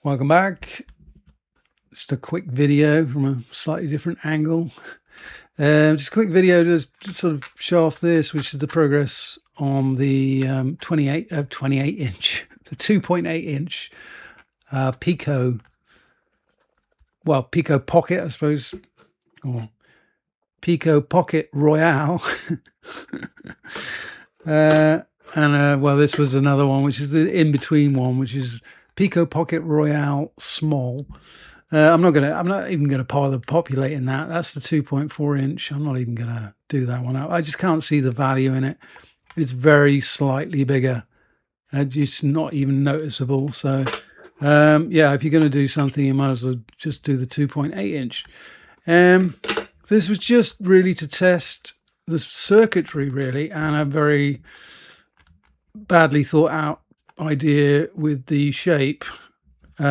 Welcome back. Just a quick video from a slightly different angle. Just a quick video to sort of show off this, which is the progress on the 28 inch, the 2.8 inch PicoPocket, I suppose, or PicoPocket Royale. Well, this was another one, which is the in-between one, which is PicoPocket Royale Small. I'm not even gonna bother populating that. That's the 2.4 inch. I'm not even gonna do that one out. I just can't see the value in it. It's very slightly bigger. It's not even noticeable. So yeah, if you're gonna do something, you might as well just do the 2.8 inch. This was just really to test the circuitry, really, and a very badly thought out idea with the shape,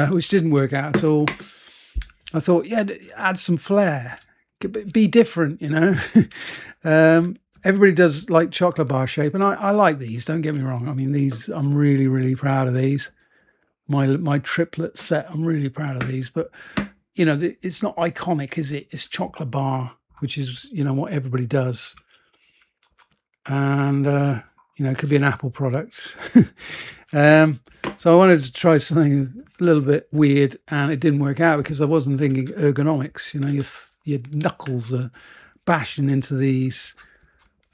which didn't work out at all. I thought, yeah, add some flair, be different, you know. Everybody does like chocolate bar shape, and I like these, don't get me wrong. I mean, these, I'm really proud of these. My triplet set, I'm really proud of these, but you know, it's not iconic, is it? It's chocolate bar, which is, you know, what everybody does. And you know, it could be an Apple product. So I wanted to try something a little bit weird, and it didn't work out because I wasn't thinking ergonomics. You know, your knuckles are bashing into these,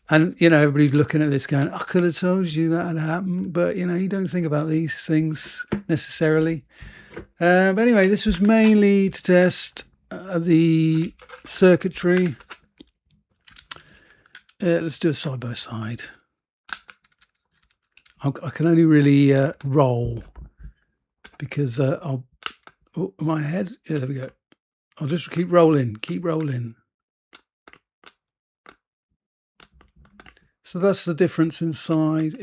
and you know, everybody's looking at this going, I could have told you that had happened, but you know, you don't think about these things necessarily. But anyway, this was mainly to test the circuitry. Let's do a side by side. I can only really roll because I'll, oh, my head, yeah, there we go. I'll just keep rolling. So that's the difference in size.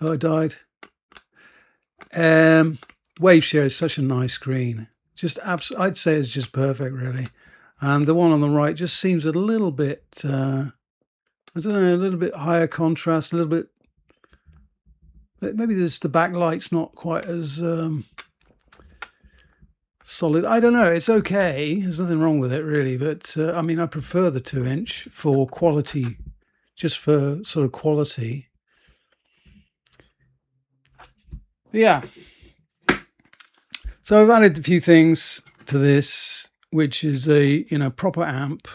Oh, I died. Wave share is such a nice screen. Just I'd say it's just perfect, really. And the one on the right just seems a little bit, I don't know, a little bit higher contrast, a little bit, maybe the backlight's not quite as solid. I don't know, it's okay, there's nothing wrong with it really, but I mean, I prefer the 2 inch for quality, just for sort of quality. But yeah, so I've added a few things to this, which is a, you know, proper amp.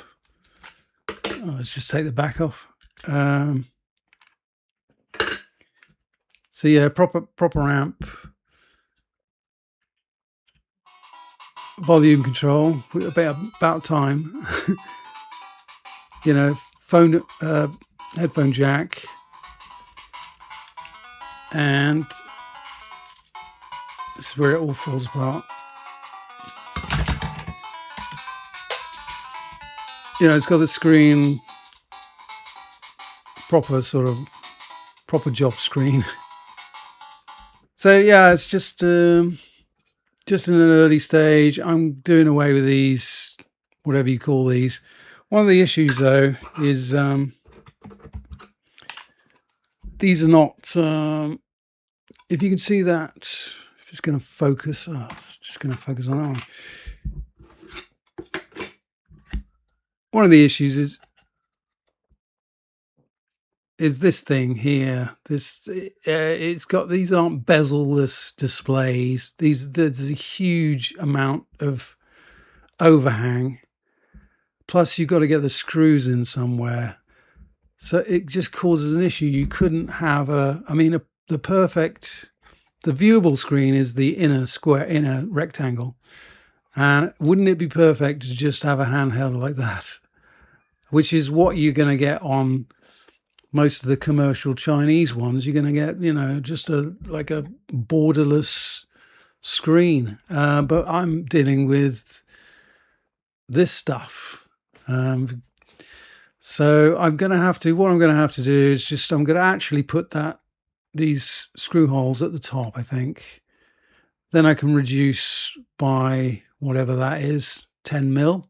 Oh, let's just take the back off. So yeah, proper amp, volume control, about time. You know, phone, headphone jack, and this is where it all falls apart. You know, it's got the screen, proper job screen. So yeah, it's just in an early stage. I'm doing away with these, whatever you call these. One of the issues though is these are not, if you can see that, if it's going to focus, it's just going to focus on that one. One of the issues is this thing here. This it's got, these aren't bezel-less displays. There's a huge amount of overhang. Plus, you've got to get the screws in somewhere, so it just causes an issue. You couldn't have the viewable screen is the inner rectangle, and wouldn't it be perfect to just have a handheld like that, which is what you're going to get on most of the commercial Chinese ones. You're going to get, you know, just like a borderless screen. But I'm dealing with this stuff. So what I'm going to have to do is just, I'm going to actually put these screw holes at the top, I think. Then I can reduce by whatever that is, 10 mil.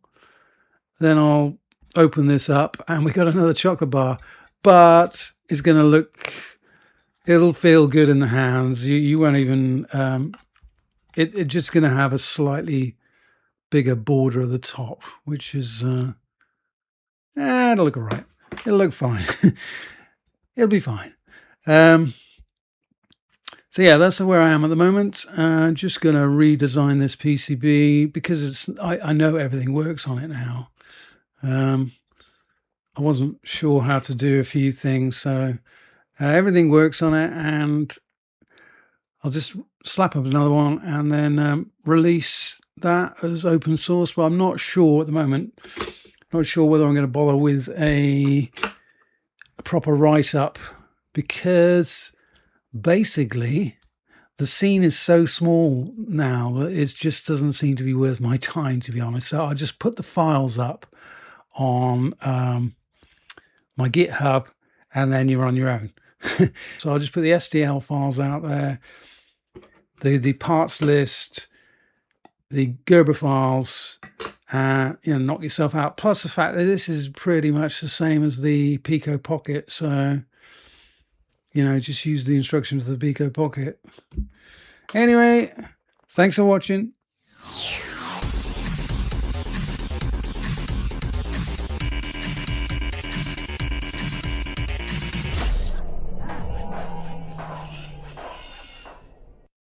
Then I'll open this up and we got another chocolate bar. But it's going to look it'll feel good in the hands. You won't even it's just going to have a slightly bigger border at the top, which is it'll look all right. It'll look fine. It'll be fine. So yeah, that's where I am at the moment. Just going to redesign this PCB because I know everything works on it now. I wasn't sure how to do a few things, so everything works on it, and I'll just slap up another one and then release that as open source. But I'm not sure at the moment. Not sure whether I'm going to bother with a proper write-up, because basically the scene is so small now that it just doesn't seem to be worth my time, to be honest. So I'll just put the files up on my GitHub, and then you're on your own. So I'll just put the STL files out there, the parts list, the Gerber files, knock yourself out. Plus the fact that this is pretty much the same as the PicoPocket, so just use the instructions of the PicoPocket. Anyway, thanks for watching.